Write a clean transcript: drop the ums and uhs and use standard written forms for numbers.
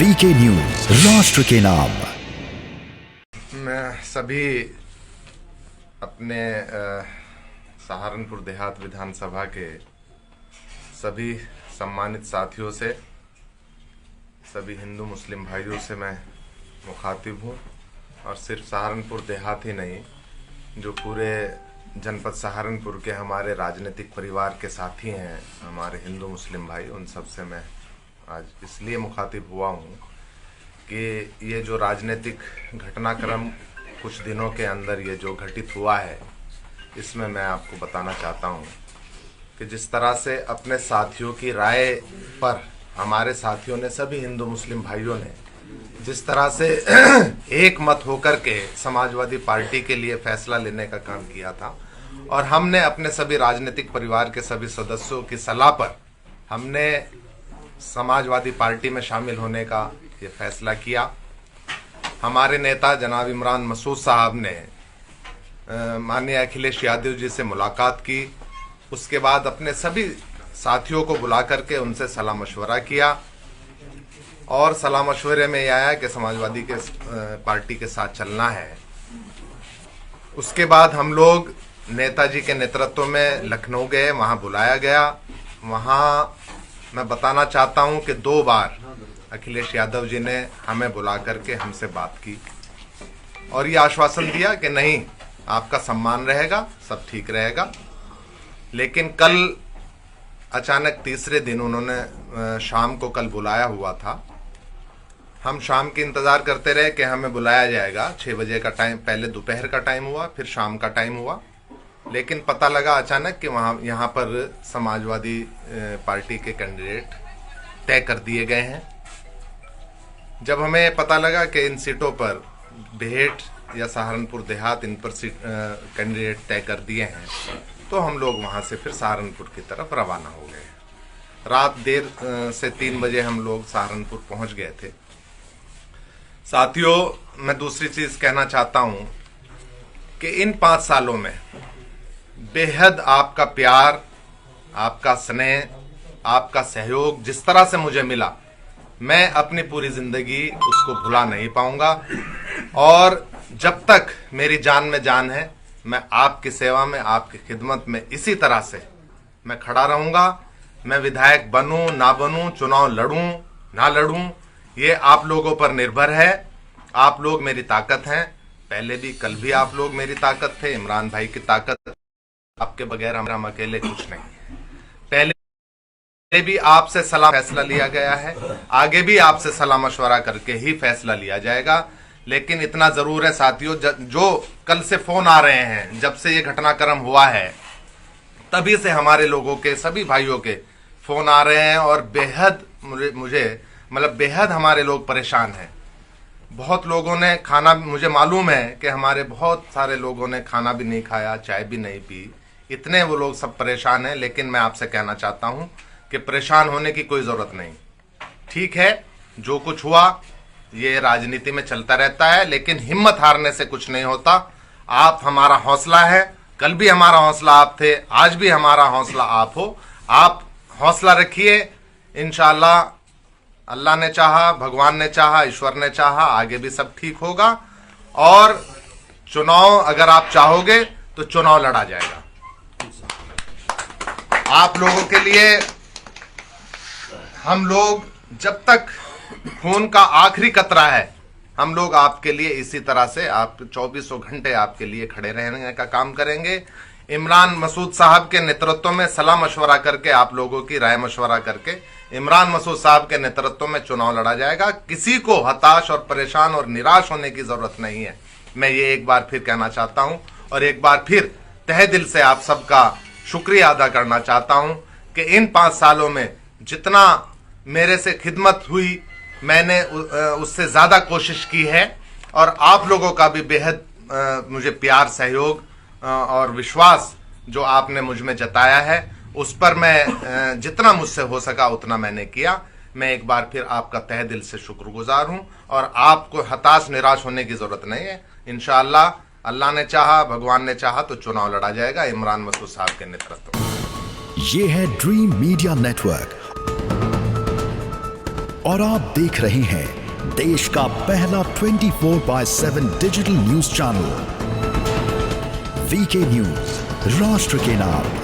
VK news, राष्ट्र के नाम। मैं सभी अपने सहारनपुर देहात विधानसभा के सभी सम्मानित साथियों से, सभी हिंदू मुस्लिम भाइयों से मैं मुखातिब हूँ। और सिर्फ सहारनपुर देहात ही नहीं, जो पूरे जनपद सहारनपुर के हमारे राजनीतिक परिवार के साथी हैं, हमारे हिंदू मुस्लिम भाई, उन सब से मैं आज इसलिए मुखातिब हुआ हूँ कि ये जो राजनीतिक घटनाक्रम कुछ दिनों के अंदर ये जो घटित हुआ है, इसमें मैं आपको बताना चाहता हूँ कि जिस तरह से अपने साथियों की राय पर हमारे साथियों ने, सभी हिंदू मुस्लिम भाइयों ने जिस तरह से एक मत होकर के समाजवादी पार्टी के लिए फैसला लेने का काम किया था, और हमने अपने सभी राजनीतिक परिवार के सभी सदस्यों की सलाह पर हमने समाजवादी पार्टी में शामिल होने का ये फैसला किया। हमारे नेता जनाब इमरान मसूद साहब ने माननीय अखिलेश यादव जी से मुलाकात की। उसके बाद अपने सभी साथियों को बुला करके उनसे सलाह मशवरा किया, और सलाह मशवरे में यह आया कि समाजवादी के पार्टी के साथ चलना है। उसके बाद हम लोग नेताजी के नेतृत्व में लखनऊ गए, वहाँ बुलाया गया। वहाँ मैं बताना चाहता हूँ कि 2 बार अखिलेश यादव जी ने हमें बुला करके हमसे बात की और ये आश्वासन दिया कि नहीं, आपका सम्मान रहेगा, सब ठीक रहेगा। लेकिन कल अचानक तीसरे दिन उन्होंने शाम को कल बुलाया हुआ था। हम शाम के इंतज़ार करते रहे कि हमें बुलाया जाएगा। 6 बजे का टाइम, पहले दोपहर का टाइम हुआ, फिर शाम का टाइम हुआ। लेकिन पता लगा अचानक कि यहाँ पर समाजवादी पार्टी के कैंडिडेट तय कर दिए गए हैं। जब हमें पता लगा कि इन सीटों पर बेहेट या सहारनपुर देहात, इन पर कैंडिडेट तय कर दिए हैं, तो हम लोग वहाँ से फिर सहारनपुर की तरफ रवाना हो गए। रात देर से 3 बजे हम लोग सहारनपुर पहुँच गए थे। साथियों, मैं दूसरी चीज़ कहना चाहता हूँ कि इन 5 सालों में बेहद आपका प्यार, आपका स्नेह, आपका सहयोग जिस तरह से मुझे मिला, मैं अपनी पूरी जिंदगी उसको भुला नहीं पाऊंगा। और जब तक मेरी जान में जान है, मैं आपकी सेवा में, आपकी खिदमत में इसी तरह से मैं खड़ा रहूंगा। मैं विधायक बनूं ना बनूं, चुनाव लड़ूं ना लड़ूं, ये आप लोगों पर निर्भर है। आप लोग मेरी ताकत हैं। पहले भी, कल भी आप लोग मेरी ताकत थे। इमरान भाई की ताकत, आपके बगैर हम अकेले कुछ नहीं। पहले भी आपसे सलाह फैसला लिया गया है, आगे भी आपसे सलाह मशवरा करके ही फैसला लिया जाएगा। लेकिन इतना जरूर है साथियों, जो कल से फोन आ रहे हैं, जब से ये घटनाक्रम हुआ है तभी से हमारे लोगों के, सभी भाइयों के फोन आ रहे हैं, और बेहद मुझे मतलब बेहद हमारे लोग परेशान हैं। बहुत लोगों ने खाना, मुझे मालूम है कि हमारे बहुत सारे लोगों ने खाना भी नहीं खाया, चाय भी नहीं पी, इतने वो लोग सब परेशान हैं। लेकिन मैं आपसे कहना चाहता हूं कि परेशान होने की कोई ज़रूरत नहीं। ठीक है, जो कुछ हुआ ये राजनीति में चलता रहता है, लेकिन हिम्मत हारने से कुछ नहीं होता। आप हमारा हौसला है, कल भी हमारा हौसला आप थे, आज भी हमारा हौसला आप हो। आप हौसला रखिए, इंशाअल्लाह अल्लाह ने चाहा, भगवान ने चाहा, ईश्वर ने चाहा, आगे भी सब ठीक होगा। और चुनाव अगर आप चाहोगे तो चुनाव लड़ा जाएगा। आप लोगों के लिए हम लोग जब तक खून का आखिरी कतरा है, हम लोग आपके लिए इसी तरह से, आप 24 घंटे आपके लिए खड़े रहने का काम करेंगे। इमरान मसूद साहब के नेतृत्व में सलाह मशवरा करके, आप लोगों की राय मशवरा करके इमरान मसूद साहब के नेतृत्व में चुनाव लड़ा जाएगा। किसी को हताश और परेशान और निराश होने की जरूरत नहीं है। मैं ये एक बार फिर कहना चाहता हूं, और एक बार फिर तहे दिल से आप सबका शुक्रिया अदा करना चाहता हूं कि इन 5 सालों में जितना मेरे से खिदमत हुई, मैंने उससे ज़्यादा कोशिश की है। और आप लोगों का भी बेहद मुझे प्यार, सहयोग और विश्वास जो आपने मुझ में जताया है, उस पर मैं जितना मुझसे हो सका उतना मैंने किया। मैं एक बार फिर आपका तहे दिल से शुक्रगुजार हूं, और आपको हताश निराश होने की ज़रूरत नहीं है। इंशाअल्लाह अल्लाह ने चाहा, भगवान ने चाहा तो चुनाव लड़ा जाएगा इमरान मसूद साहब के नेतृत्व में। ये है ड्रीम मीडिया नेटवर्क, और आप देख रहे हैं देश का पहला 24/7 digital news channel VK news, राष्ट्र के नाम।